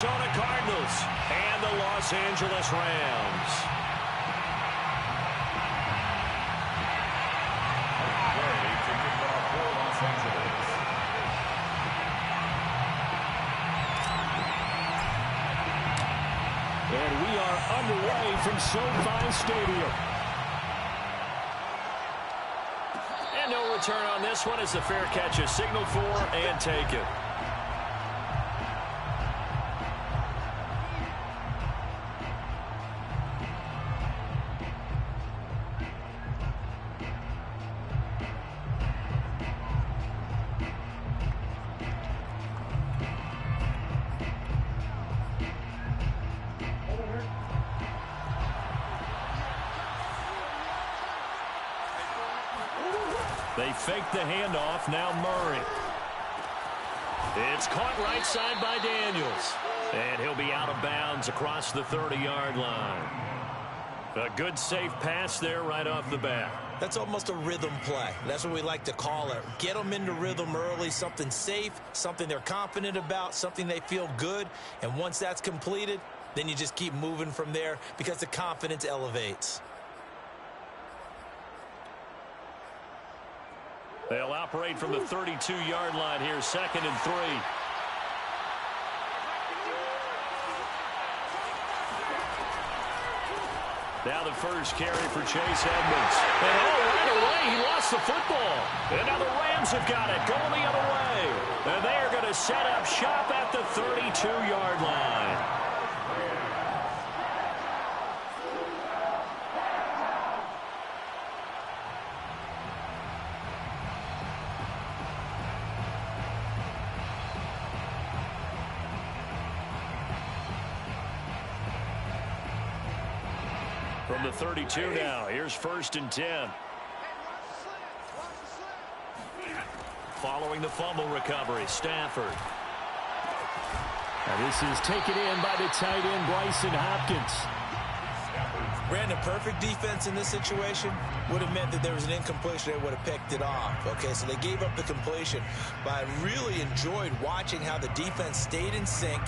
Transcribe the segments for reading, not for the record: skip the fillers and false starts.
Arizona Cardinals and the Los Angeles Rams. And we are underway from SoFi Stadium. And no return on this one as the fair catch is signaled for and taken. They fake the handoff. Now Murray. It's caught right side by Daniels. And he'll be out of bounds across the 30-yard line. A good, safe pass there right off the bat. That's almost a rhythm play. That's what we like to call it. Get them into rhythm early, something safe, something they're confident about, something they feel good. And once that's completed, then you just keep moving from there because the confidence elevates. They'll operate from the 32-yard line here, 2nd and 3. Now the first carry for Chase Edmonds. And right away, he lost the football. And now the Rams have got it, going the other way. And they are going to set up shop at the 32-yard line. From the 32 now, here's 1st and 10. Following the fumble recovery, Stafford. Now this is taken in by the tight end, Bryson Hopkins. Brandon, perfect defense in this situation would have meant that there was an incompletion. They would have picked it off. Okay, so they gave up the completion. But I really enjoyed watching how the defense stayed in sync,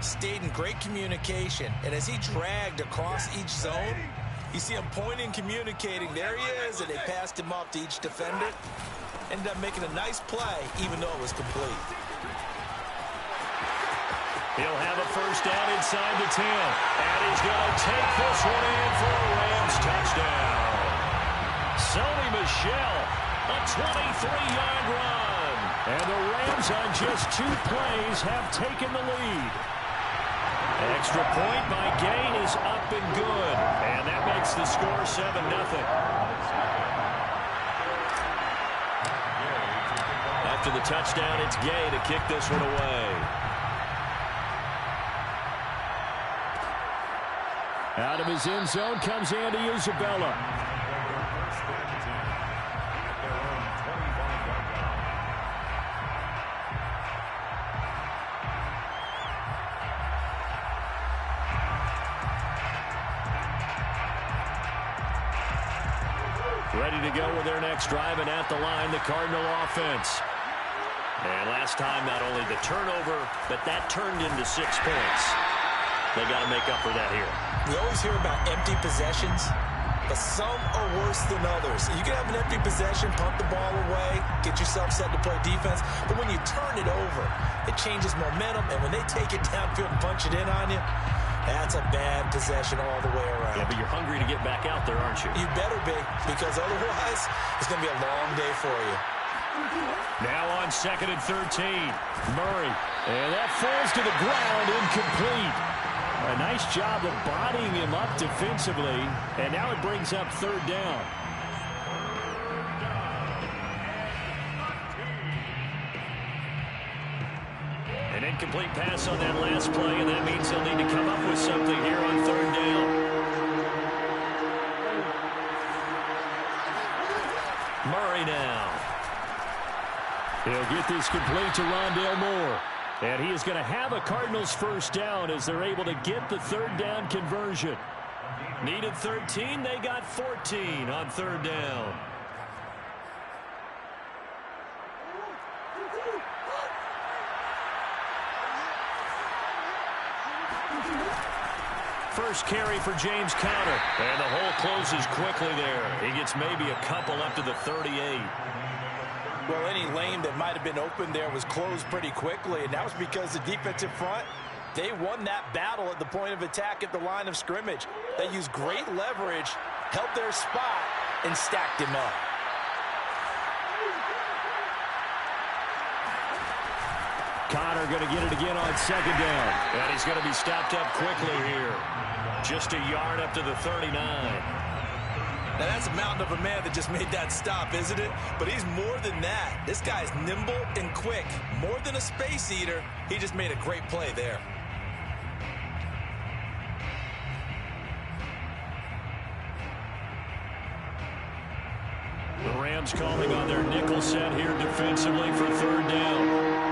stayed in great communication, and as he dragged across each zone, you see him pointing, communicating. There he is, and they passed him off to each defender. Ended up making a nice play, even though it was complete. He'll have a first down inside the 10. And he's going to take this one in for a Rams touchdown. Sony Michel, a 23-yard run. And the Rams on just 2 plays have taken the lead. Extra point by Gain is up and good. And that makes the score 7-0. After the touchdown, it's Gay to kick this one away. Out of his end zone comes Andy Isabella. Ready to go with their next drive, and at the line, the Cardinal offense. And last time, not only the turnover, but that turned into 6 points. They got to make up for that here. We always hear about empty possessions, but some are worse than others. You can have an empty possession, punt the ball away, get yourself set to play defense, but when you turn it over, it changes momentum, and when they take it downfield and punch it in on you, that's a bad possession all the way around. Yeah, but you're hungry to get back out there, aren't you? You better be, because otherwise, it's going to be a long day for you. Now on 2nd and 13, Murray. And that falls to the ground, incomplete. A nice job of bodying him up defensively, and now it brings up 3rd down. An incomplete pass on that last play, and that means they'll need to come up with something here on 3rd down. Murray now. He'll get this complete to Rondale Moore. And he is going to have a Cardinals first down as they're able to get the 3rd down conversion. Needed 13, they got 14 on 3rd down. first carry for James Conner. And the hole closes quickly there. He gets maybe a couple up to the 38. Well, any lane that might have been open there was closed pretty quickly, and that was because the defensive front, they won that battle at the point of attack at the line of scrimmage. They used great leverage, held their spot, and stacked him up. Conner going to get it again on second down. And he's going to be stopped up quickly here. Just a yard up to the 39. Now, that's a mountain of a man that just made that stop, isn't it? But he's more than that. This guy's nimble and quick. More than a space eater, he just made a great play there. The Rams calling on their nickel set here defensively for third down.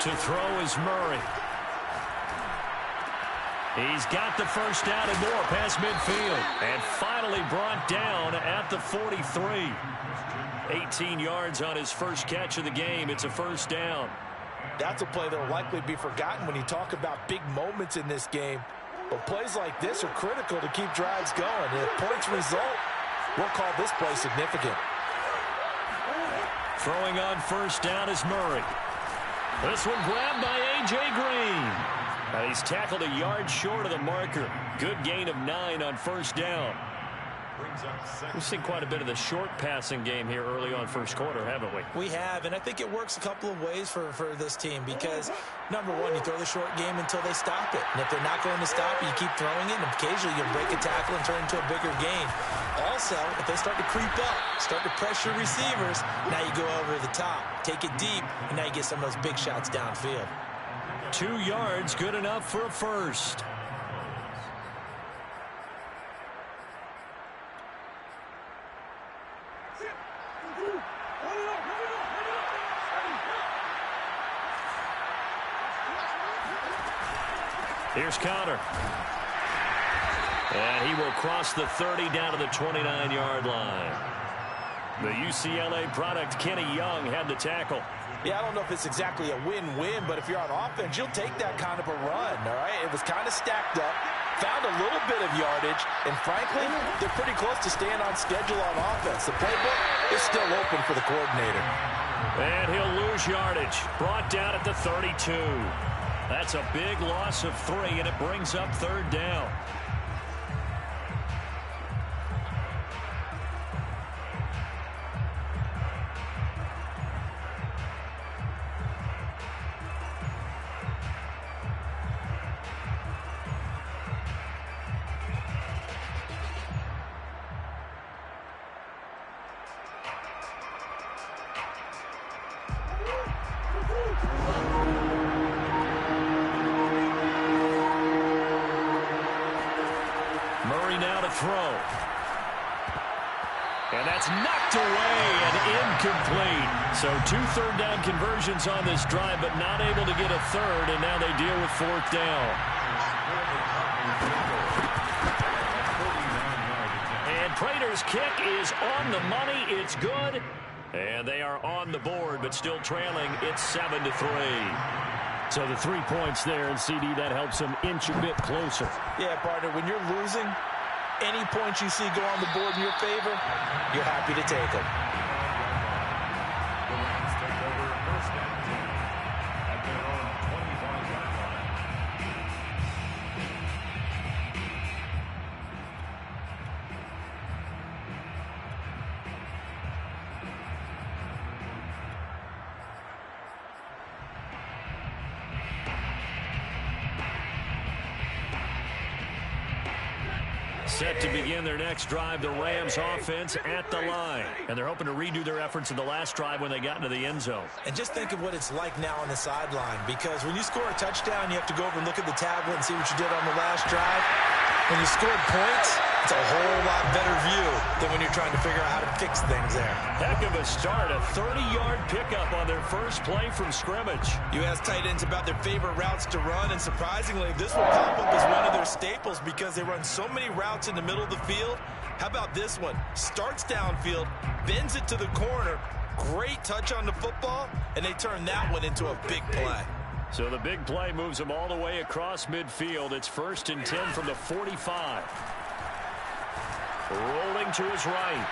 To throw is Murray. He's got the first down and more past midfield. And finally brought down at the 43. 18 yards on his first catch of the game. It's a first down. That's a play that will likely be forgotten when you talk about big moments in this game. But plays like this are critical to keep drives going. If points result, we'll call this play significant. Throwing on first down is Murray. This one grabbed by A.J. Green. And he's tackled a yard short of the marker. Good gain of 9 on first down. We've seen quite a bit of the short passing game here early on first quarter, haven't we? We have, and I think it works a couple of ways for this team because, number one, you throw the short game until they stop it. And if they're not going to stop it, you keep throwing it, and occasionally you'll break a tackle and turn it into a bigger gain. Also, if they start to creep up, start to pressure receivers, now you go over the top, take it deep, and now you get some of those big shots downfield. 2 yards, good enough for a first. Here's Conner. And he will cross the 30 down to the 29-yard line. The UCLA product, Kenny Young, had the tackle. Yeah, I don't know if it's exactly a win-win, but if you're on offense, you'll take that kind of a run, all right? It was kind of stacked up, found a little bit of yardage, and frankly, they're pretty close to staying on schedule on offense. The playbook is still open for the coordinator. And he'll lose yardage. Brought down at the 32. That's a big loss of 3, and it brings up third down. Murray now to throw. And that's knocked away and incomplete. So 2 third-down conversions on this drive, but not able to get a third, and now they deal with fourth down. And Prater's kick is on the money. It's good. And they are on the board, but still trailing. It's 7-3. So the 3 points there, and CD, that helps them inch a bit closer. Yeah, partner, when you're losing, any points you see go on the board in your favor, you're happy to take them. Set to begin their next drive, the Rams offense at the line. And they're hoping to redo their efforts in the last drive when they got into the end zone. And just think of what it's like now on the sideline, because when you score a touchdown, you have to go over and look at the tablet and see what you did on the last drive. When you scored points, it's a whole lot better view than when you're trying to figure out how to fix things there. Heck of a start, a 30-yard pickup on their first play from scrimmage. You ask tight ends about their favorite routes to run, and surprisingly, this will pop up as one of their staples because they run so many routes in the middle of the field. How about this one? Starts downfield, bends it to the corner, great touch on the football, and they turn that one into a big play. So the big play moves him all the way across midfield. It's 1st and 10 from the 45. Rolling to his right.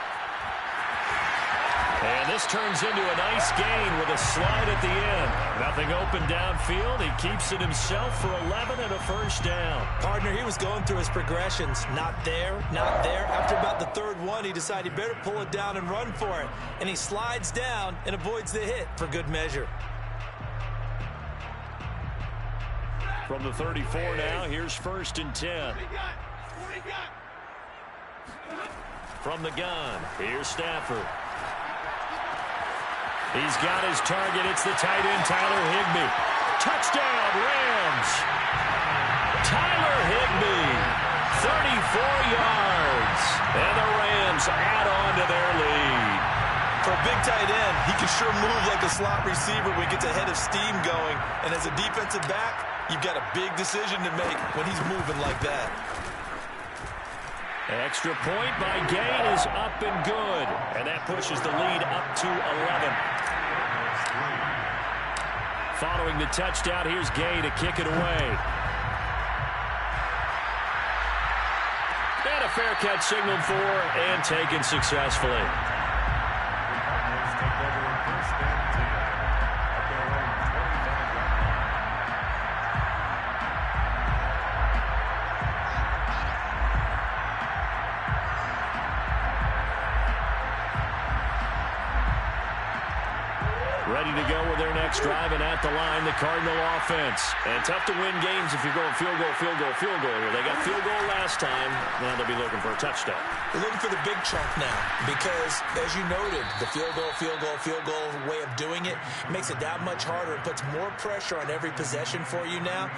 And this turns into a nice gain with a slide at the end. Nothing open downfield. He keeps it himself for 11 and a 1st down. Partner, he was going through his progressions. Not there, not there. After about the 3rd one, he decided he better pull it down and run for it. And he slides down and avoids the hit for good measure. From the 34 now, here's 1st and 10. From the gun, here's Stafford. He's got his target. It's the tight end, Tyler Higbee. Touchdown, Rams. Tyler Higbee, 34 yards. And the Rams add on to their lead. For a big tight end, he can sure move like a slot receiver when he gets a head of steam going. And as a defensive back, you've got a big decision to make when he's moving like that. Extra point by Gain is up and good. And that pushes the lead up to 11. Following the touchdown, here's Gay to kick it away. And a fair catch signaled for and taken successfully. Ready to go with their next drive, and at the line, the Cardinal offense. And tough to win games if you're going field goal, field goal, field goal here. They got field goal last time. Now they'll be looking for a touchdown. They're looking for the big chunk now because, as you noted, the field goal way of doing it makes it that much harder and puts more pressure on every possession for you now.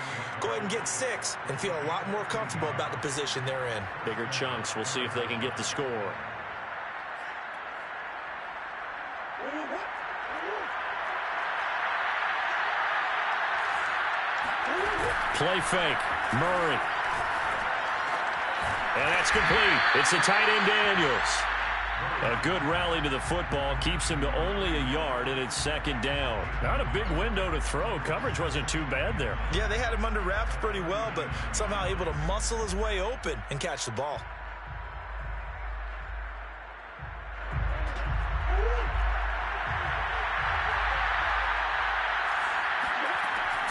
Go ahead and get 6 and feel a lot more comfortable about the position they're in. Bigger chunks. We'll see if they can get the score. Play fake. Murray. And that's complete. It's the tight end Daniels. A good rally to the football keeps him to only a yard, and it's 2nd down. Not a big window to throw. Coverage wasn't too bad there. Yeah, they had him under wraps pretty well, but somehow able to muscle his way open and catch the ball.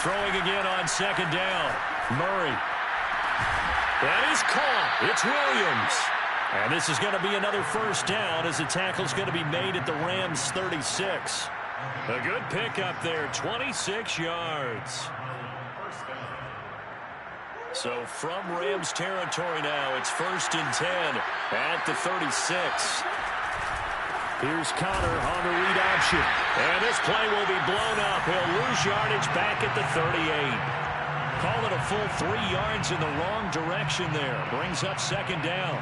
Throwing again on 2nd down. Murray. That is caught. It's Williams. And this is going to be another 1st down as the tackle's going to be made at the Rams' 36. A good pickup there, 26 yards. So from Rams territory now, it's 1st and 10 at the 36. Here's Connor on the read option. And this play will be blown up. He'll lose yardage back at the 38. Call it a full 3 yards in the wrong direction there. Brings up 2nd down.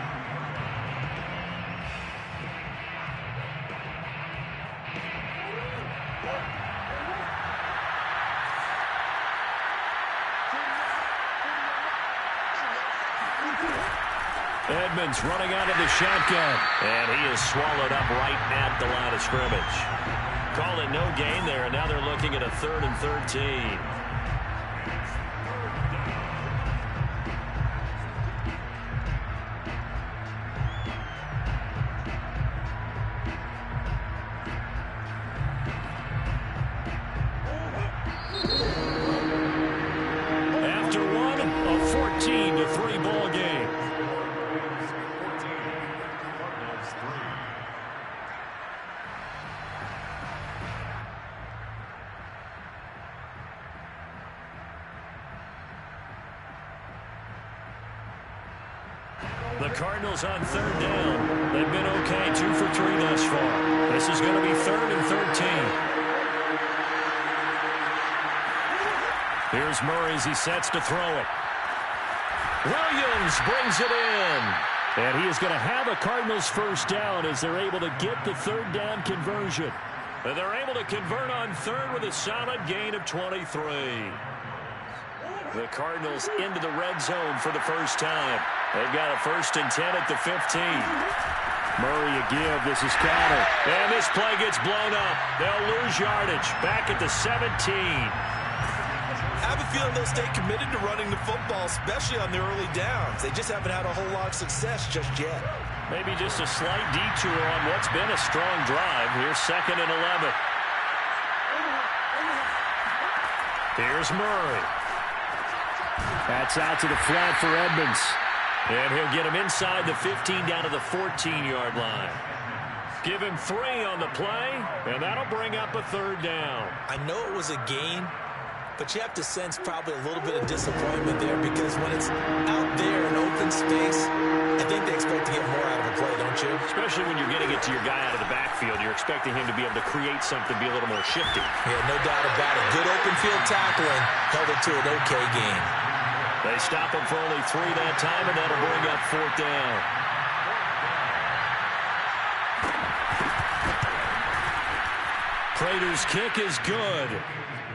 Edmonds running out of the shotgun. And he is swallowed up right at the line of scrimmage. Call it no gain there, and now they're looking at a 3rd and 13. After one, a 14-3 ball game. The Cardinals on 3rd down. They've been okay, 2 for 3 thus far. This is going to be 3rd and 13. Here's Murray as he sets to throw it. Williams brings it in. And he is going to have a Cardinals 1st down as they're able to get the 3rd down conversion. And they're able to convert on 3rd with a solid gain of 23. The Cardinals into the red zone for the first time. They've got a 1st and 10 at the 15. Murray a give. This is Connor. And this play gets blown up. They'll lose yardage back at the 17. feeling they'll stay committed to running the football, especially on the early downs. They just haven't had a whole lot of success just yet. Maybe just a slight detour on what's been a strong drive. Here's 2nd and 11. Here's Murray. That's out to the flat for Edmonds. And he'll get him inside the 15 down to the 14-yard line. Give him 3 on the play, and that'll bring up a 3rd down. I know it was a gain, but you have to sense probably a little bit of disappointment there because when it's out there in open space, I think they expect to get more out of a play, don't you? Especially when you're getting it to your guy out of the backfield. You're expecting him to be able to create something, be a little more shifty. Yeah, no doubt about it. Good open field tackling held it to an okay gain. They stop him for only 3 that time, and that'll bring up 4th down. Prater's kick is good.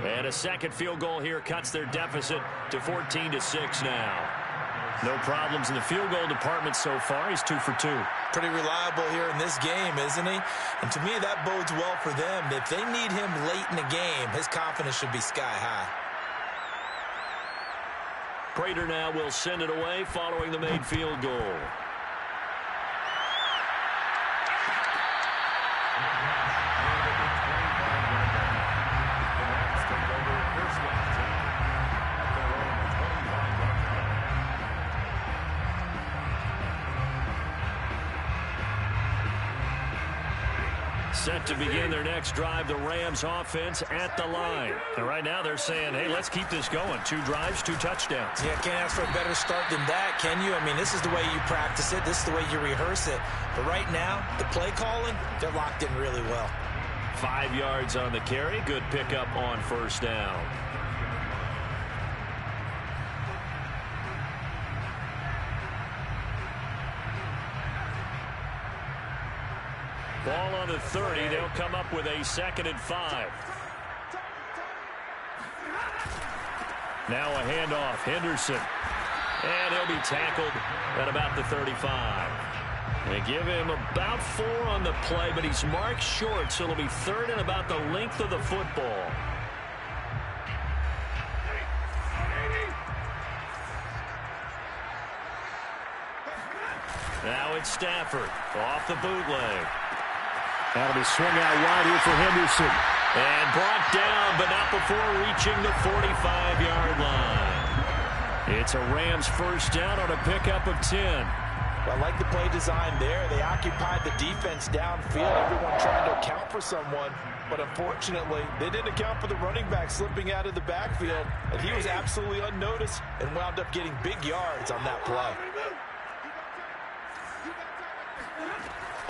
And a second field goal here cuts their deficit to 14-6 now. No problems in the field goal department so far. He's 2 for 2. Pretty reliable here in this game, isn't he? And to me, that bodes well for them. If they need him late in the game, his confidence should be sky high. Prater now will send it away following the made field goal. Set to begin their next drive, the Rams offense at the line. And right now they're saying, hey, let's keep this going. 2 drives, 2 touchdowns. Yeah, can't ask for a better start than that, can you? I mean, this is the way you practice it. This is the way you rehearse it. But right now, the play calling, they're locked in really well. 5 yards on the carry. Good pickup on 1st down. Ball on the 30. They'll come up with a 2nd and 5. Now a handoff. Henderson. And he'll be tackled at about the 35. They give him about 4 on the play, but he's marked short, so it'll be 3rd and about the length of the football. Now it's Stafford off the bootleg. That'll be swung out wide here for Henderson. And brought down, but not before reaching the 45-yard line. It's a Rams 1st down on a pickup of 10. Well, I like the play design there. They occupied the defense downfield, everyone trying to account for someone. But unfortunately, they didn't account for the running back slipping out of the backfield. And he was absolutely unnoticed and wound up getting big yards on that play.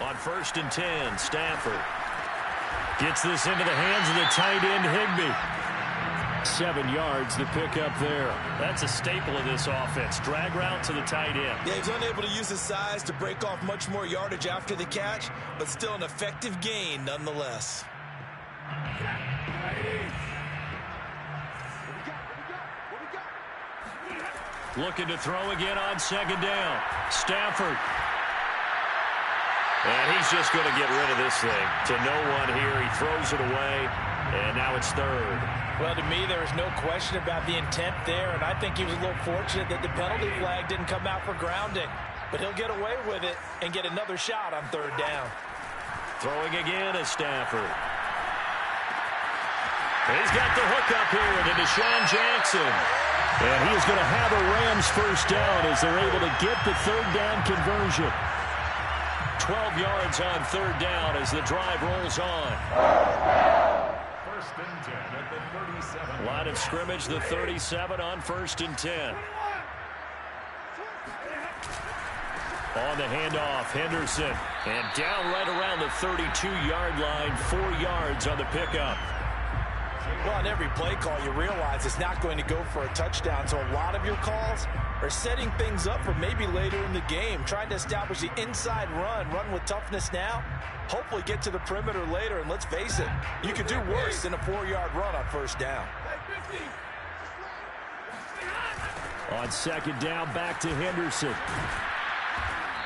On 1st and 10, Stafford gets this into the hands of the tight end, Higbee. 7 yards, the pickup there. That's a staple of this offense. Drag route to the tight end. Yeah, he's unable to use his size to break off much more yardage after the catch, but still an effective gain nonetheless. Looking to throw again on 2nd down. Stafford. And he's just going to get rid of this thing to no one here. He throws it away, and now it's 3rd. Well, to me, there is no question about the intent there, and I think he was a little fortunate that the penalty flag didn't come out for grounding. But he'll get away with it and get another shot on 3rd down. Throwing again is Stafford. He's got the hook up here to Deshaun Jackson. And he is going to have a Rams 1st down as they're able to get the 3rd down conversion. 12 yards on 3rd down as the drive rolls on. 1st and 10 at the 37. Line of scrimmage, the 37 on 1st and 10. On the handoff, Henderson. And down right around the 32-yard line, 4 yards on the pickup. Well, on every play call, you realize it's not going to go for a touchdown. So a lot of your calls are setting things up for maybe later in the game, trying to establish the inside run with toughness now, hopefully get to the perimeter later. And let's face it, you could do worse than a 4-yard run on 1st down. On 2nd down, back to Henderson.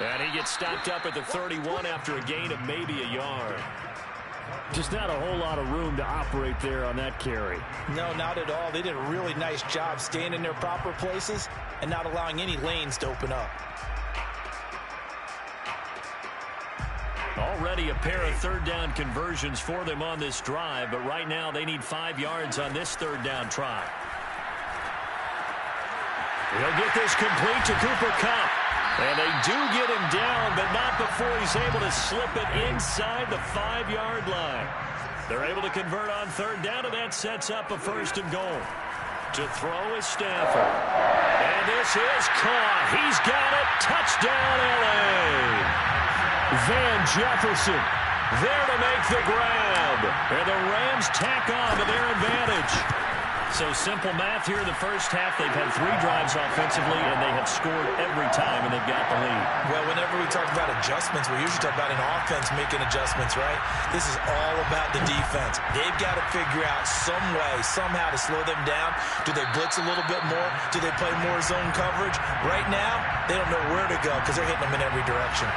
And he gets stopped up at the 31 after a gain of maybe a yard. Just not a whole lot of room to operate there on that carry. No, not at all. They did a really nice job staying in their proper places and not allowing any lanes to open up. Already a pair of third down conversions for them on this drive, but right now they need 5 yards on this third down try. He'll get this complete to Cooper Kupp. And they do get him down, but not before he's able to slip it inside the 5-yard line. They're able to convert on third down, and that sets up a first and goal. To throw is Stafford. And this is caught. He's got it. Touchdown, L.A. Van Jefferson there to make the grab. And the Rams tack on to their advantage. So simple math here in the first half. They've had 3 drives offensively, and they have scored every time, and they've got the lead. Well, whenever we talk about adjustments, we usually talk about an offense making adjustments, right? This is all about the defense. They've got to figure out some way, somehow to slow them down. Do they blitz a little bit more? Do they play more zone coverage? Right now, they don't know where to go because they're hitting them in every direction.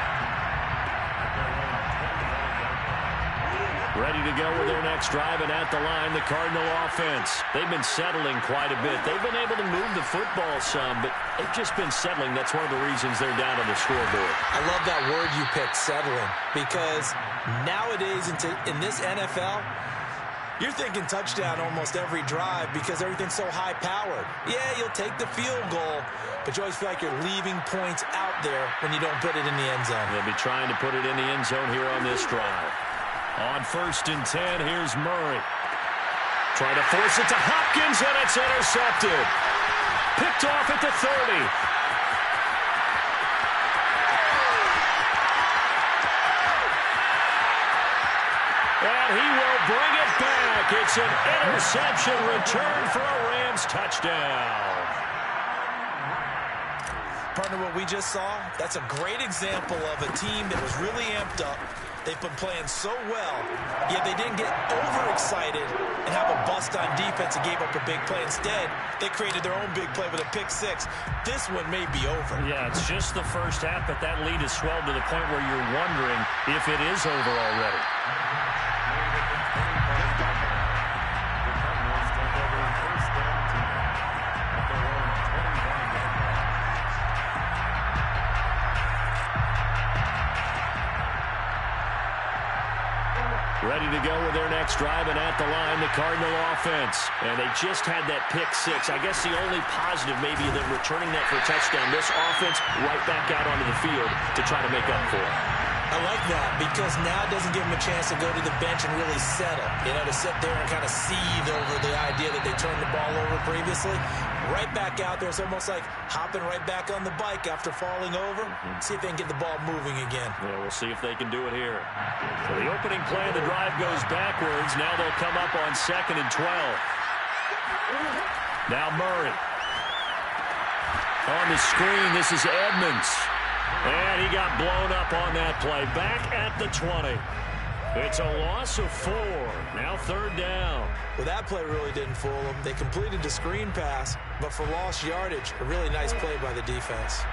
Ready to go with their next drive, and at the line, the Cardinal offense. They've been settling quite a bit. They've been able to move the football some, but they've just been settling. That's one of the reasons they're down on the scoreboard. I love that word you picked, settling, because nowadays in this NFL, you're thinking touchdown almost every drive because everything's so high-powered. Yeah, you'll take the field goal, but you always feel like you're leaving points out there when you don't put it in the end zone. They'll be trying to put it in the end zone here on this drive. On 1st and 10, here's Murray. Trying to force it to Hopkins, and it's intercepted. Picked off at the 30. And he will bring it back. It's an interception return for a Rams touchdown. Partner, what we just saw, that's a great example of a team that was really amped up. They've been playing so well, yet they didn't get overexcited and have a bust on defense and gave up a big play. Instead, they created their own big play with a pick-6. This one may be over. Yeah, it's just the first half, but that lead has swelled to the point where you're wondering if it is over already. Ready to go with their next drive, and at the line, the Cardinal offense. And they just had that pick-6. I guess the only positive maybe that returning that for a touchdown, this offense right back out onto the field to try to make up for it. I like that because now it doesn't give them a chance to go to the bench and really settle. You know, to sit there and kind of seethe over the idea that they turned the ball over previously. Right back out there. It's almost like hopping right back on the bike after falling over. See if they can get the ball moving again. Yeah, we'll see if they can do it here. So the opening play of the drive goes backwards. Now they'll come up on 2nd and 12. Now Murray. On the screen, this is Edmonds. And he got blown up on that play. Back at the 20. It's a loss of 4. Now 3rd down. Well, that play really didn't fool them. They completed the screen pass, but for lost yardage, a really nice play by the defense.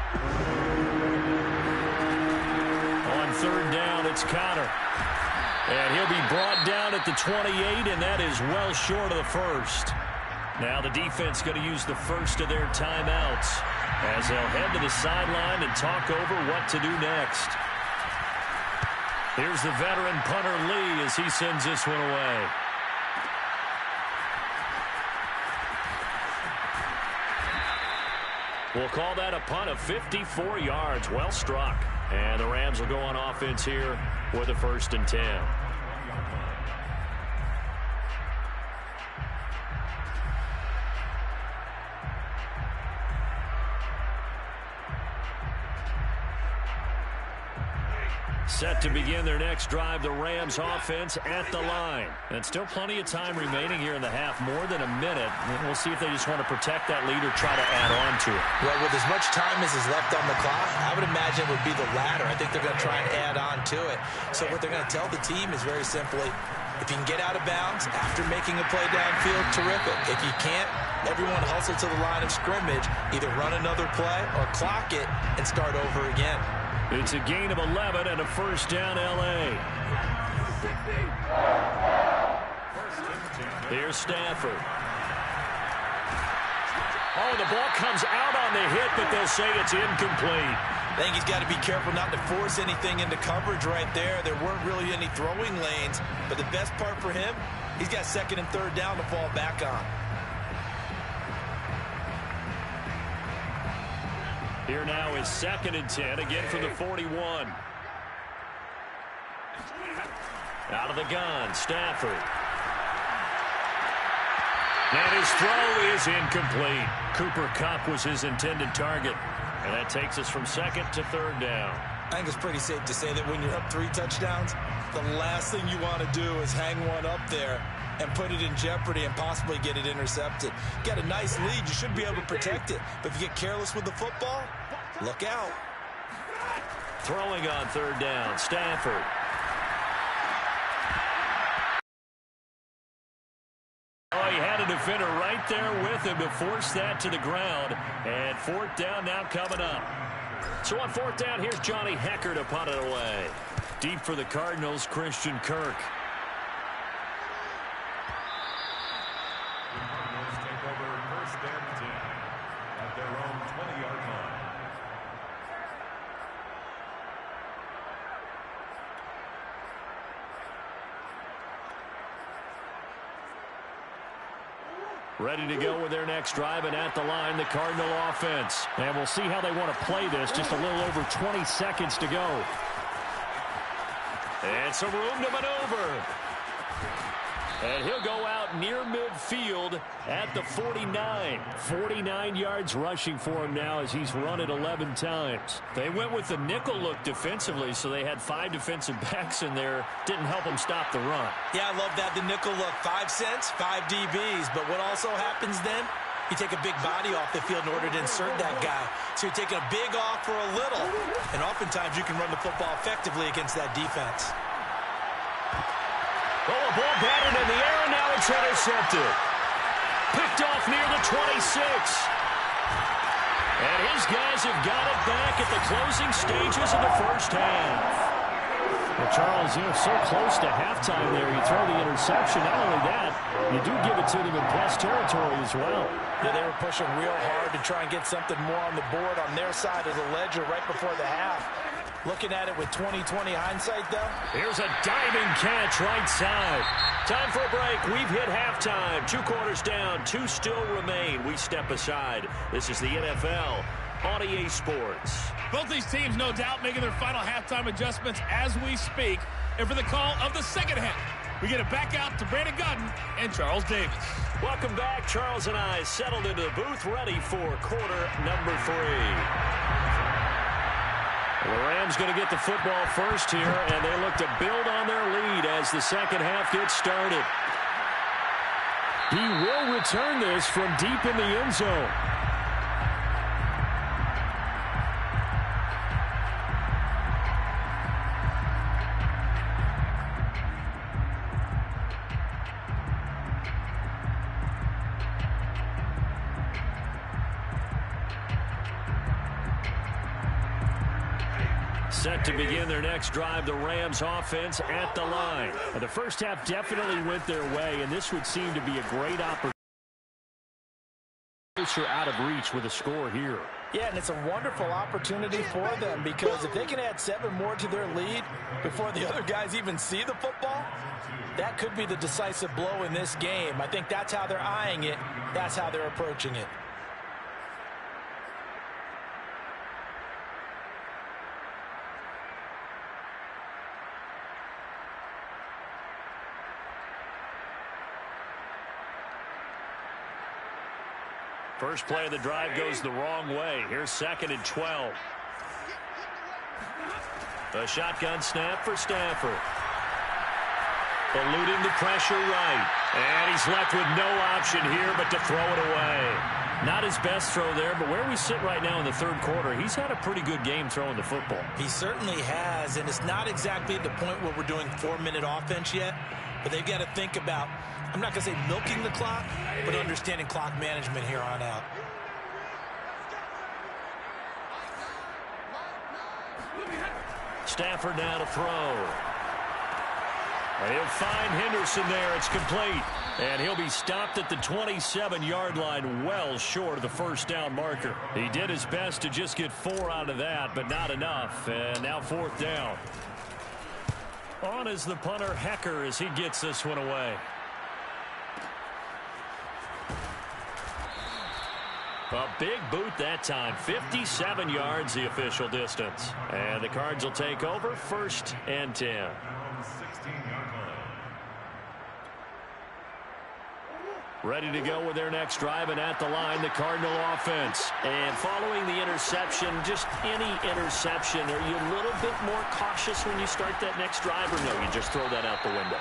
On 3rd down, it's Connor. And he'll be brought down at the 28, and that is well short of the first. Now the defense going to use the first of their timeouts as they'll head to the sideline and talk over what to do next. Here's the veteran punter Lee as he sends this one away. We'll call that a punt of 54 yards. Well struck. And the Rams will go on offense here with a 1st and 10. Set to begin their next drive, the Rams offense at the line. And still plenty of time remaining here in the half, more than a minute. We'll see if they just want to protect that lead or try to add on to it. Well, with as much time as is left on the clock, I would imagine it would be the latter. I think they're going to try and add on to it. So what they're going to tell the team is very simply, if you can get out of bounds after making a play downfield, terrific. If you can't, everyone hustle to the line of scrimmage, either run another play or clock it and start over again. It's a gain of 11 and a 1st down, L.A. Here's Stafford. Oh, the ball comes out on the hit, but they'll say it's incomplete. I think he's got to be careful not to force anything into coverage right there. There weren't really any throwing lanes, but the best part for him, he's got second and third down to fall back on. Here now is 2nd and 10, again from the 41. Out of the gun, Stafford. And his throw is incomplete. Cooper Kupp was his intended target. And that takes us from 2nd to 3rd down. I think it's pretty safe to say that when you're up 3 touchdowns, the last thing you want to do is hang one up there and put it in jeopardy and possibly get it intercepted. You got a nice lead. You should be able to protect it. But if you get careless with the football, look out. Throwing on 3rd down, Stafford. Oh, he had a defender right there with him to force that to the ground. And 4th down now coming up. So on 4th down, here's Johnny Hecker to punt it away. Deep for the Cardinals, Christian Kirk. Take over 1st and 10 at their own 20-yard line. Ready to go with their next drive, and at the line, the Cardinal offense. And we'll see how they want to play this. Just a little over 20 seconds to go. And some room to maneuver. And he'll go out near midfield at the 49. 49 yards rushing for him now as he's run it 11 times. They went with the nickel look defensively, so they had 5 defensive backs in there. Didn't help them stop the run. Yeah, I love that, the nickel look. 5 cents, 5 DBs. But what also happens then, you take a big body off the field in order to insert that guy. So you're taking a big off for a little. And oftentimes you can run the football effectively against that defense. Oh, a ball batted in the air, and now it's intercepted. Picked off near the 26. And his guys have got it back at the closing stages of the first half. Well, Charles, you're so close to halftime there. You throw the interception. Not only that, you do give it to them in plus territory as well. Yeah, they were pushing real hard to try and get something more on the board on their side of the ledger right before the half. Looking at it with 20/20 hindsight, though. Here's a diving catch right side. Time for a break. We've hit halftime. 2 quarters down. 2 still remain. We step aside. This is the NFL on EA Sports. Both these teams, no doubt, making their final halftime adjustments as we speak. And for the call of the second half, we get it back out to Brandon Godden and Charles Davis. Welcome back. Charles and I settled into the booth, ready for quarter number 3. The Rams going to get the football first here, and they look to build on their lead as the second half gets started. He will return this from deep in the end zone. Set to begin their next drive, the Rams offense at the line. And the first half definitely went their way, and this would seem to be a great opportunity. Out of reach with a score here. Yeah, and it's a wonderful opportunity for them because if they can add 7 more to their lead before the other guys even see the football, that could be the decisive blow in this game. I think that's how they're eyeing it. That's how they're approaching it. First play of the drive goes the wrong way. Here's 2nd and 12. A shotgun snap for Stafford. Eluding the pressure right. And he's left with no option here but to throw it away. Not his best throw there, but where we sit right now in the 3rd quarter, he's had a pretty good game throwing the football. He certainly has, and it's not exactly at the point where we're doing 4-minute offense yet, but they've got to think about, I'm not going to say milking the clock, but understanding clock management here on out. Stafford now to throw. He'll find Henderson there. It's complete. And he'll be stopped at the 27-yard line, well short of the first down marker. He did his best to just get 4 out of that, but not enough. And now 4th down. On is the punter, Hecker, as he gets this one away. A big boot that time. 57 yards the official distance. And the Cards will take over 1st and 10. Ready to go with their next drive, and at the line, the Cardinal offense. And following the interception, just any interception, are you a little bit more cautious when you start that next drive, or no, you just throw that out the window?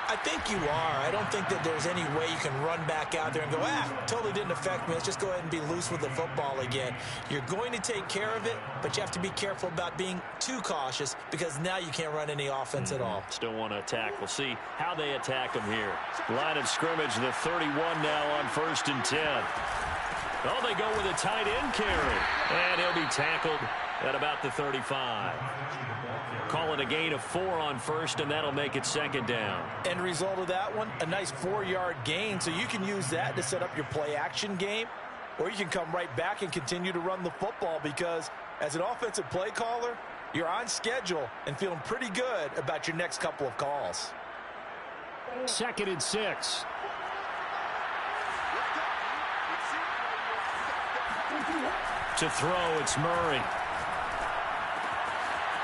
I think you are. I don't think that there's any way you can run back out there and go, totally didn't affect me. Let's just go ahead and be loose with the football again. You're going to take care of it, but you have to be careful about being too cautious because now you can't run any offense at all. Still want to attack. We'll see how they attack them here. Line of scrimmage, the 31 now on 1st and 10. Oh, they go with a tight end carry, and he'll be tackled at about the 35. Call it a gain of 4 on 1st, and that'll make it 2nd down. End result of that one, a nice 4-yard gain, so you can use that to set up your play-action game, or you can come right back and continue to run the football because as an offensive play caller, you're on schedule and feeling pretty good about your next couple of calls. 2nd and 6. To throw, it's Murray.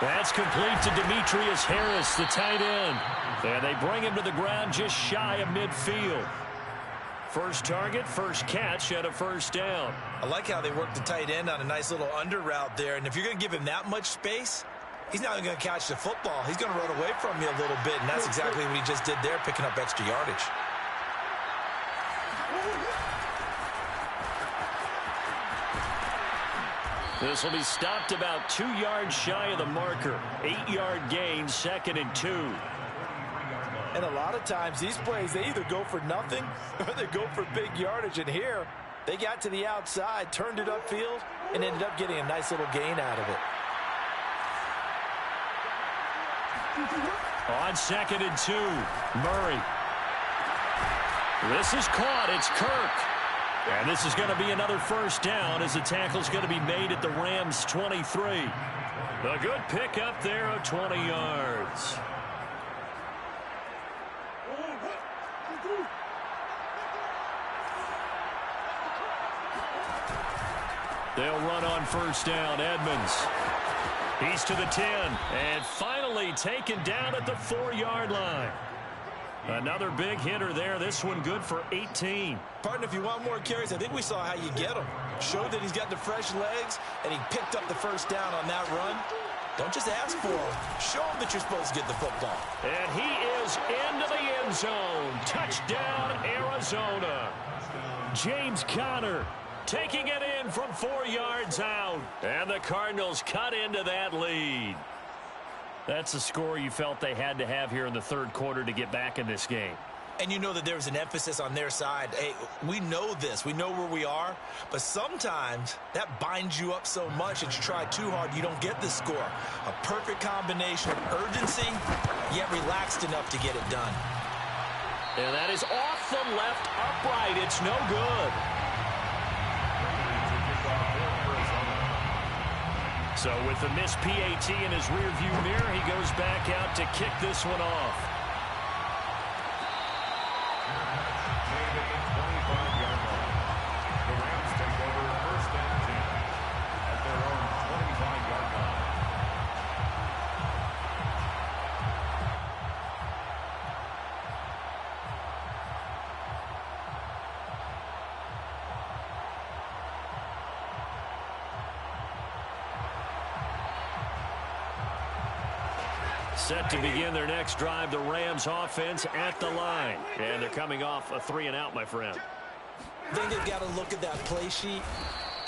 That's complete to Demetrius Harris, the tight end. And they bring him to the ground just shy of midfield. First target, first catch at a 1st down. I like how they work the tight end on a nice little under route there. And if you're going to give him that much space, he's not going to catch the football. He's going to run away from you a little bit. And that's exactly what he just did there, picking up extra yardage. This will be stopped about 2 yards shy of the marker. 8-yard gain, 2nd and 2. And a lot of times these plays, they either go for nothing or they go for big yardage. And here, they got to the outside, turned it upfield, and ended up getting a nice little gain out of it. On 2nd and 2, Murray. This is caught. It's Kirk. And this is going to be another 1st down as the tackle's going to be made at the Rams' 23. A good pickup there of 20 yards. They'll run on 1st down. Edmonds. He's to the 10. And finally taken down at the 4-yard line. Another big hitter there. This one good for 18. Partner, if you want more carries, I think we saw how you get him. Showed that he's got the fresh legs, and he picked up the 1st down on that run. Don't just ask for him. Show him that you're supposed to get the football. And he is into the end zone. Touchdown, Arizona. James Conner taking it in from 4 yards out. And the Cardinals cut into that lead. That's the score you felt they had to have here in the 3rd quarter to get back in this game. And you know that there was an emphasis on their side. Hey, we know this. We know where we are. But sometimes that binds you up so much that you try too hard, you don't get the score. A perfect combination of urgency, yet relaxed enough to get it done. And that is off the left upright. It's no good. So with the missed PAT in his rearview mirror, he goes back out to kick this one off. Set to begin their next drive, the Rams offense at the line. And they're coming off a 3-and-out, my friend. I think they've got to look at that play sheet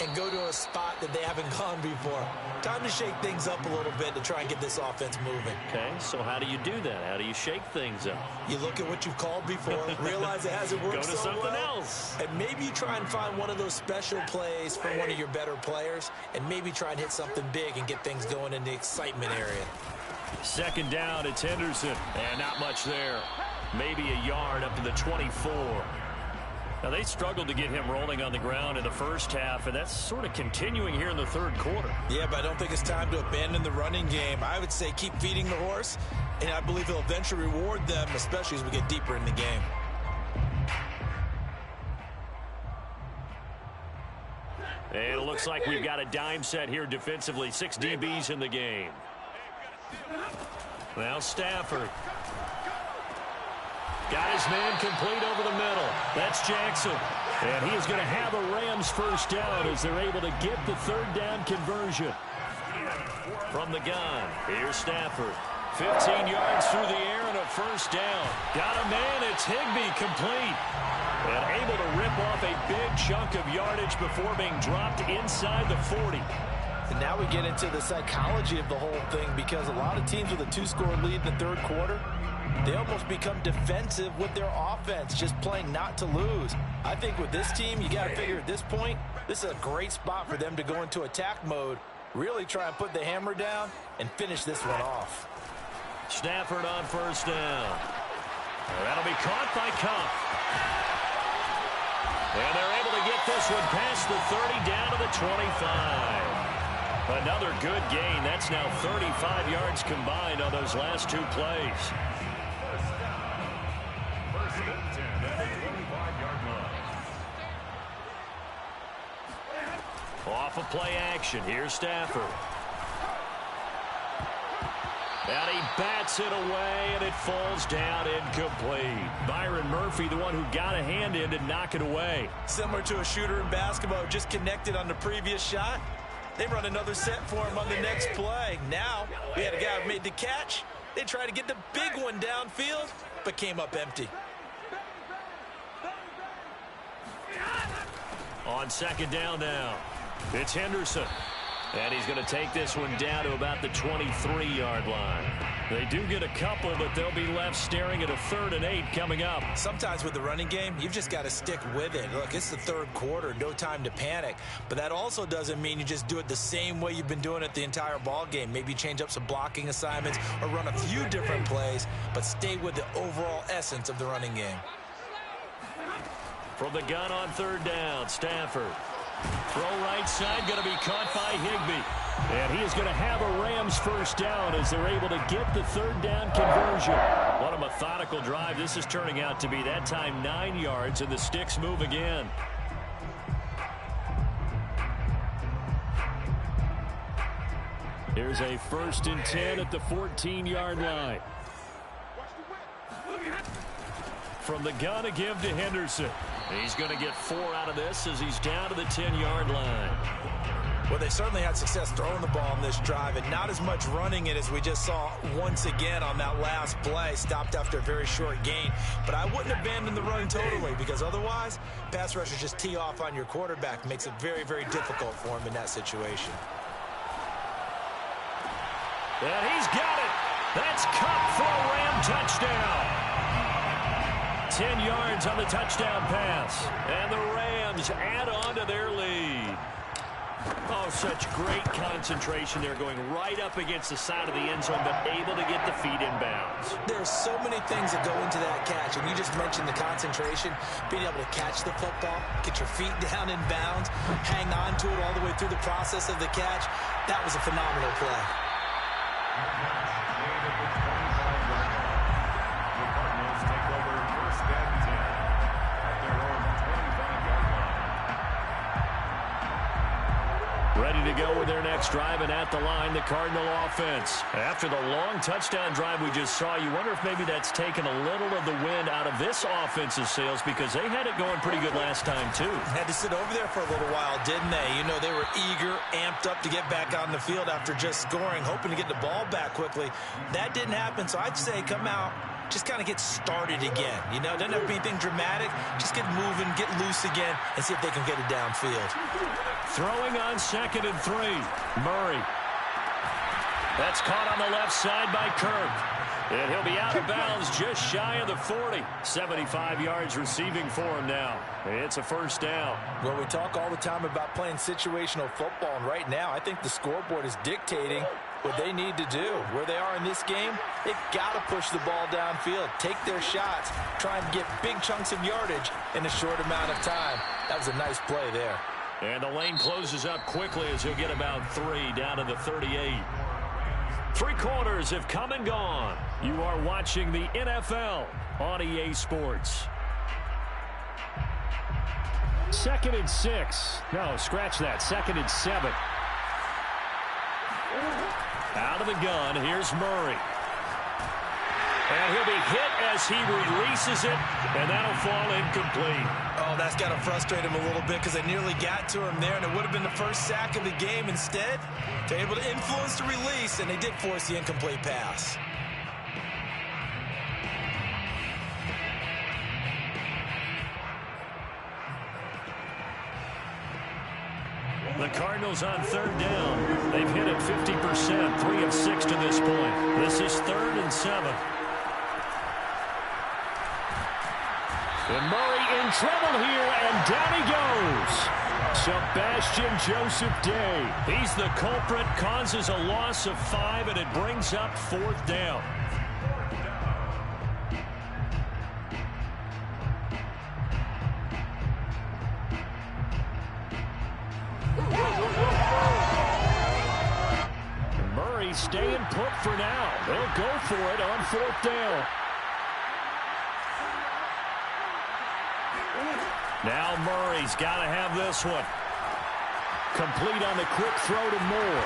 and go to a spot that they haven't gone before. Time to shake things up a little bit to try and get this offense moving. Okay, so how do you do that? How do you shake things up? You look at what you've called before, realize it hasn't worked Go to so something well, else. and maybe you try and find one of those special plays from one of your better players, and maybe try and hit something big and get things going in the excitement area. Second down, it's Henderson. And not much there. Maybe a yard up to the 24. Now, they struggled to get him rolling on the ground in the first half, and that's sort of continuing here in the third quarter. Yeah, but I don't think it's time to abandon the running game. I would say keep feeding the horse, and I believe he'll eventually reward them, especially as we get deeper in the game. And it looks like we've got a dime set here defensively. 6 DBs in the game. Now Stafford. Got his man complete over the middle. That's Jackson. And he is going to have a Rams first down as they're able to get the third down conversion. From the gun, here's Stafford. 15 yards through the air and a first down. Got a man, it's Higbee, complete. And able to rip off a big chunk of yardage before being dropped inside the 40. And now we get into the psychology of the whole thing, because a lot of teams with a 2-score lead in the third quarter, they almost become defensive with their offense, just playing not to lose. I think with this team, you got to figure at this point, this is a great spot for them to go into attack mode, really try and put the hammer down and finish this one off. Stafford on first down. That'll be caught by Cup. And they're able to get this one past the 30 down to the 25. Another good gain. That's now 35 yards combined on those last 2 plays. Off of play action. Here's Stafford. And he bats it away, and it falls down incomplete. Byron Murphy, the one who got a hand in to knock it away. Similar to a shooter in basketball, just connected on the previous shot. They run another set for him on the next play. Now, we had a guy who made the catch. They tried to get the big one downfield, but came up empty. On second down now, it's Henderson. And he's going to take this one down to about the 23-yard line. They do get a couple, but they'll be left staring at a 3rd and 8 coming up. Sometimes with the running game, you've just got to stick with it. Look, it's the third quarter, no time to panic. But that also doesn't mean you just do it the same way you've been doing it the entire ball game. Maybe change up some blocking assignments or run a few different plays, but stay with the overall essence of the running game. From the gun on third down, Stafford. Throw right side, going to be caught by Higbee. And he is going to have a Rams first down as they're able to get the third down conversion. What a methodical drive this is turning out to be. That time 9 yards, and the sticks move again. Here's a 1st and 10 at the 14-yard line. From the gun, a give to Henderson. He's going to get 4 out of this as he's down to the 10-yard line. Well, they certainly had success throwing the ball on this drive, and not as much running it as we just saw once again on that last play. Stopped after a very short gain. But I wouldn't abandon the run totally, because otherwise, pass rushers just tee off on your quarterback. Makes it very, very difficult for him in that situation. And he's got it. That's Cup for a Ram touchdown. 10 yards on the touchdown pass. And the Rams add on to their lead. Oh, such great concentration there, going right up against the side of the end zone, but able to get the feet in bounds. There's so many things that go into that catch, and you just mentioned the concentration, being able to catch the football, get your feet down in bounds, hang on to it all the way through the process of the catch. That was a phenomenal play. Ready to go with their next drive, and at the line, the Cardinal offense. After the long touchdown drive we just saw, you wonder if maybe that's taken a little of the wind out of this offense's sails, because they had it going pretty good last time, too. Had to sit over there for a little while, didn't they? You know, they were eager, amped up to get back on the field after just scoring, hoping to get the ball back quickly. That didn't happen, so I'd say come out, just kind of get started again. You know, doesn't have to be anything dramatic. Just get moving, get loose again, and see if they can get it downfield. Throwing on 2nd and 3. Murray. That's caught on the left side by Kirk. And he'll be out of bounds just shy of the 40. 75 yards receiving for him now. It's a first down. Well, we talk all the time about playing situational football, and right now I think the scoreboard is dictating what they need to do. Where they are in this game, they've got to push the ball downfield, take their shots, try and get big chunks of yardage in a short amount of time. That was a nice play there. And the lane closes up quickly as he'll get about 3 down to the 38. 3 quarters have come and gone. You are watching the NFL on EA Sports. 2nd and 6. No, scratch that. 2nd and 7. Out of the gun, here's Murray. And he'll be hit as he releases it, and that'll fall incomplete. Oh, that's got to frustrate him a little bit because they nearly got to him there, and it would have been the first sack of the game. Instead, they're able to influence the release, and they did force the incomplete pass. The Cardinals on 3rd down. They've hit it 50%, 3 of 6 to this point. This is 3rd and 7. And Murray in trouble here, and down he goes. Sebastian Joseph Day. He's the culprit, causes a loss of 5, and it brings up 4th down. Murray staying put for now. They'll go for it on 4th down. Now Murray's got to have this one. Complete on the quick throw to Moore.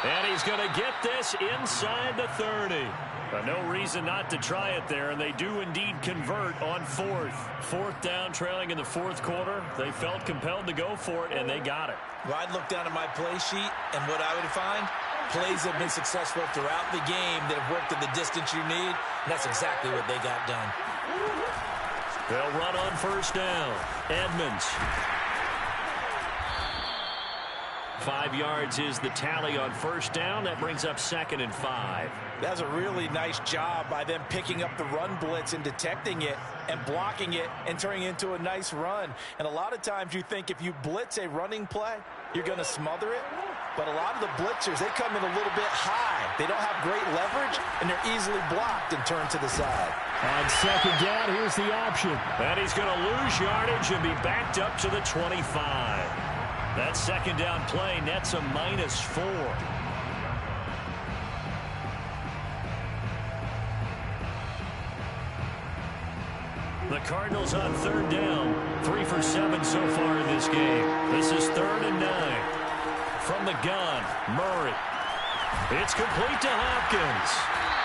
And he's going to get this inside the 30. But no reason not to try it there, and they do indeed convert on 4th. 4th down, trailing in the 4th quarter. They felt compelled to go for it, and they got it. Well, I'd look down at my play sheet, and what I would find, plays have been successful throughout the game that have worked at the distance you need, and that's exactly what they got done. They'll run on 1st down. Edmonds. 5 yards is the tally on 1st down. That brings up 2nd and 5. That's a really nice job by them picking up the run blitz and detecting it and blocking it and turning it into a nice run. And a lot of times you think if you blitz a running play, you're going to smother it. But a lot of the blitzers, they come in a little bit high. They don't have great leverage, and they're easily blocked and turned to the side. On 2nd down, here's the option. And he's going to lose yardage and be backed up to the 25. That 2nd down play nets a -4. The Cardinals on 3rd down. 3 for 7 so far in this game. This is 3rd and 9. From the gun, Murray. It's complete to Hopkins.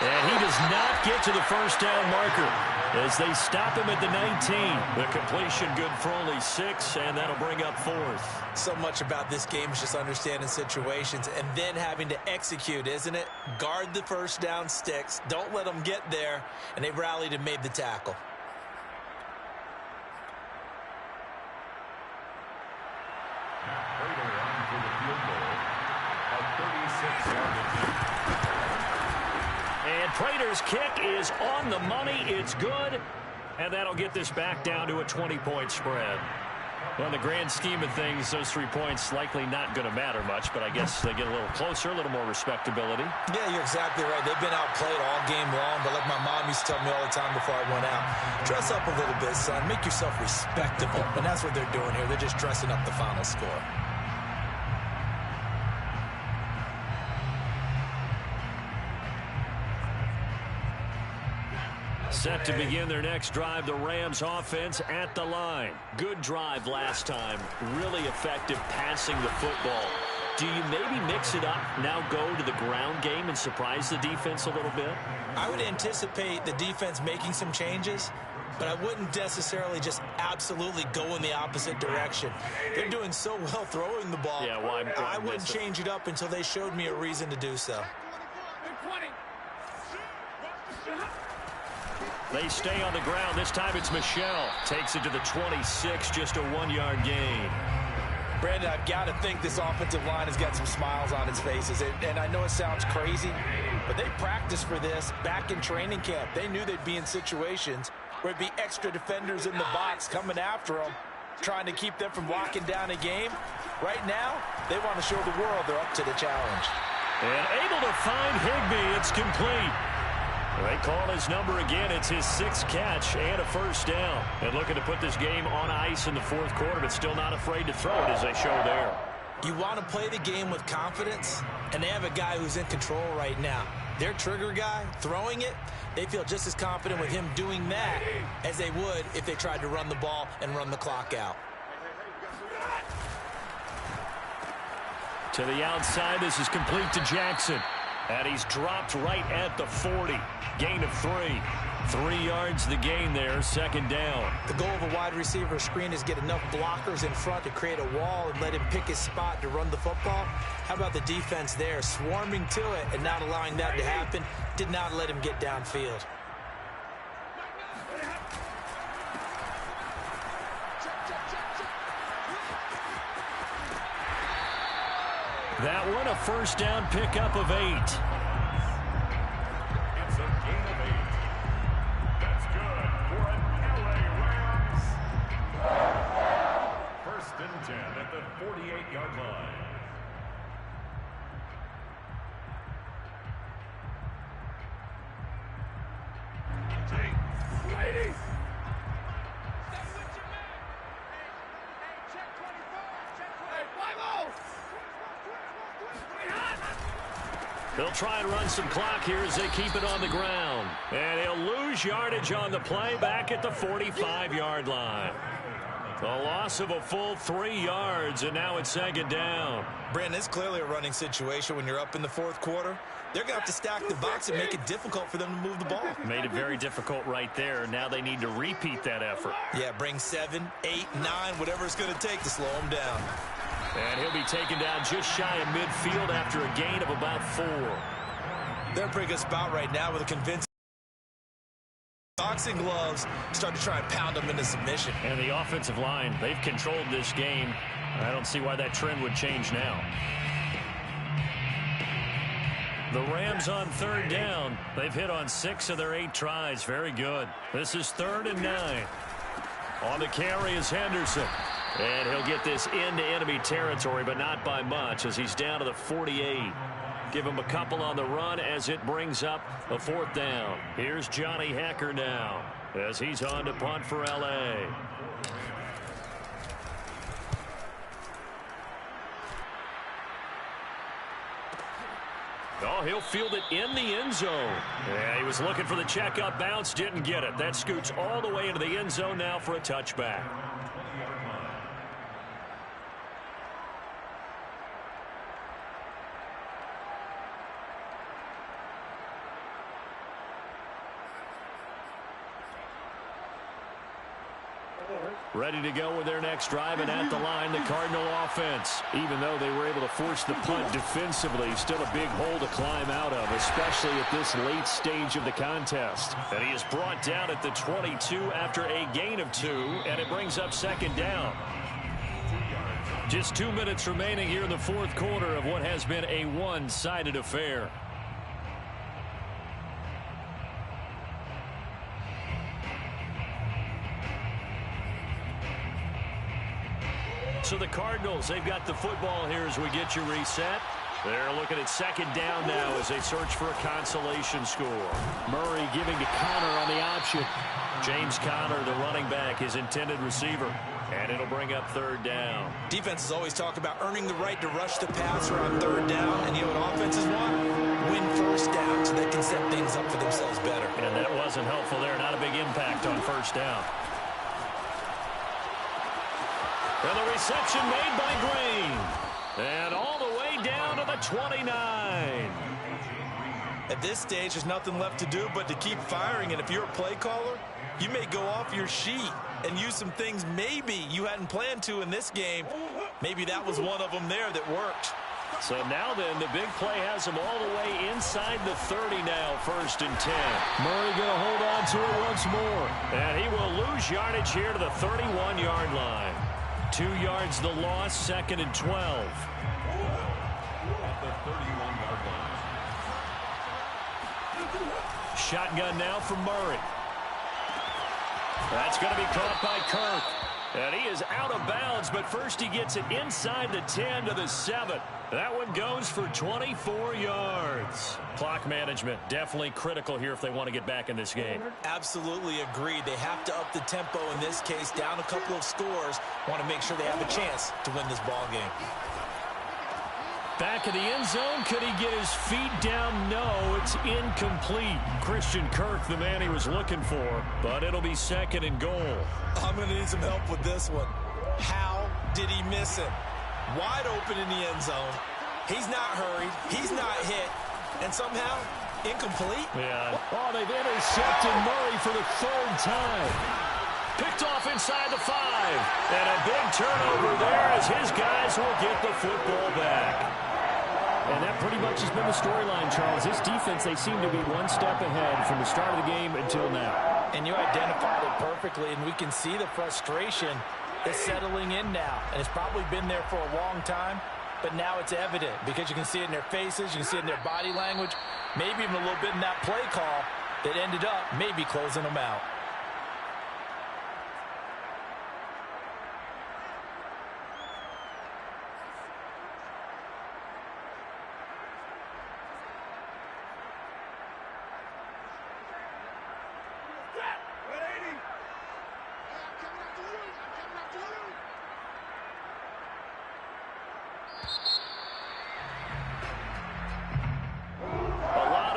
And he does not get to the 1st down marker as they stop him at the 19. The completion good for only 6, and that'll bring up 4th. So much about this game is just understanding situations and then having to execute, isn't it? Guard the 1st down sticks. Don't let them get there. And they rallied and made the tackle. And Prater's kick is on the money. It's good. And that'll get this back down to a 20-point spread. Well, in the grand scheme of things, those 3 points likely not going to matter much, but I guess they get a little closer, a little more respectability. Yeah, you're exactly right. They've been outplayed all game long, but like my mom used to tell me all the time before I went out, dress up a little bit, son. Make yourself respectable. And that's what they're doing here. They're just dressing up the final score. Set to begin their next drive, the Rams offense at the line. Good drive last time. Really effective passing the football. Do you maybe mix it up, now go to the ground game and surprise the defense a little bit? I would anticipate the defense making some changes, but I wouldn't necessarily just absolutely go in the opposite direction. They're doing so well throwing the ball. Yeah, well, I wouldn't change it up until they showed me a reason to do so. They stay on the ground. This time it's Michel. Takes it to the 26, just a 1-yard gain. Brandon, I've got to think this offensive line has got some smiles on its faces. And I know it sounds crazy, but they practiced for this back in training camp. They knew they'd be in situations where it'd be extra defenders in the box coming after them, trying to keep them from locking down a game. Right now, they want to show the world they're up to the challenge. And able to find Higbee. It's complete. They call his number again. It's his 6th catch and a first down. And looking to put this game on ice in the 4th quarter, but still not afraid to throw it, as they show there. You want to play the game with confidence, and they have a guy who's in control right now. Their trigger guy, throwing it, they feel just as confident with him doing that as they would if they tried to run the ball and run the clock out. To the outside, this is complete to Jackson. And he's dropped right at the 40. Gain of 3. 3 yards the gain there, 2nd down. The goal of a wide receiver screen is get enough blockers in front to create a wall and let him pick his spot to run the football. How about the defense there, swarming to it and not allowing that to happen? Did not let him get downfield. That one, a first down pickup of 8. It's a gain of 8. That's good for an LA Rams. 1st and 10 at the 48-yard line. Ladies. They'll try and run some clock here as they keep it on the ground. And he'll lose yardage on the play back at the 45-yard line. The loss of a full 3 yards, and now it's 2nd down. Brandon, it's clearly a running situation when you're up in the 4th quarter. They're going to have to stack the box and make it difficult for them to move the ball. Made it very difficult right there. Now they need to repeat that effort. Yeah, bring 7, 8, 9, whatever it's going to take to slow them down. And he'll be taken down just shy of midfield after a gain of about 4. They're in a pretty good spot right now with a convincing boxing gloves. Start to try and pound them into submission. And the offensive line, they've controlled this game. I don't see why that trend would change now. The Rams on 3rd down. They've hit on 6 of their 8 tries. Very good. This is 3rd and 9. On the carry is Henderson. And he'll get this into enemy territory, but not by much as he's down to the 48. Give him a couple on the run as it brings up a 4th down. Here's Johnny Hecker now as he's on to punt for L.A. Oh, he'll field it in the end zone. Yeah, he was looking for the checkup bounce, didn't get it. That scoots all the way into the end zone now for a touchback. Ready to go with their next drive, and at the line, the Cardinal offense. Even though they were able to force the punt defensively, still a big hole to climb out of, especially at this late stage of the contest. And he is brought down at the 22 after a gain of 2, and it brings up 2nd down. Just 2 minutes remaining here in the 4th quarter of what has been a one-sided affair. So the Cardinals, they've got the football here as we get you reset. They're looking at 2nd down now as they search for a consolation score. Murray giving to Connor on the option. James Conner, the running back, his intended receiver. And it'll bring up 3rd down. Defenses always talk about earning the right to rush the passer on 3rd down. And you know what offenses want? Win 1st down so they can set things up for themselves better. And that wasn't helpful there. Not a big impact on 1st down. And the reception made by Green. And all the way down to the 29. At this stage, there's nothing left to do but to keep firing. And if you're a play caller, you may go off your sheet and use some things maybe you hadn't planned to in this game. Maybe that was one of them there that worked. So now then, the big play has him all the way inside the 30 now, 1st and 10. Murray going to hold on to it once more. And he will lose yardage here to the 31-yard line. 2 yards the loss, 2nd and 12. At the 31-yard line. Shotgun now from Murray. That's going to be caught by Kirk. And he is out of bounds, but first he gets it inside the 10 to the 7. That one goes for 24 yards. Clock management definitely critical here if they want to get back in this game. Absolutely agreed. They have to up the tempo in this case, down a couple of scores. Want to make sure they have a chance to win this ball game. Back in the end zone, could he get his feet down? No, it's incomplete. Christian Kirk, the man he was looking for, but it'll be 2nd and goal. I'm going to need some help with this one. How did he miss him? Wide open in the end zone. He's not hurried. He's not hit. And somehow, incomplete? Yeah. Oh, they've intercepted Murray for the 3rd time. Picked off inside the 5. And a big turnover there as his guys will get the football back. And that pretty much has been the storyline, Charles. This defense, they seem to be one step ahead from the start of the game until now. And you identified it perfectly, and we can see the frustration is settling in now. And it's probably been there for a long time, but now it's evident because you can see it in their faces, you can see it in their body language, maybe even a little bit in that play call that ended up maybe closing them out.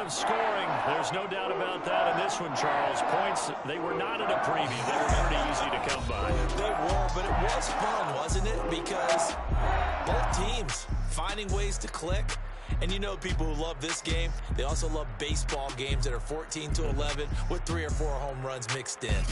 Scoring. There's no doubt about that in this one, Charles. Points, they were not at a premium. They were pretty easy to come by. They were, but it was fun, wasn't it? Because both teams finding ways to click. And you know people who love this game, they also love baseball games that are 14-11 with 3 or 4 home runs mixed in.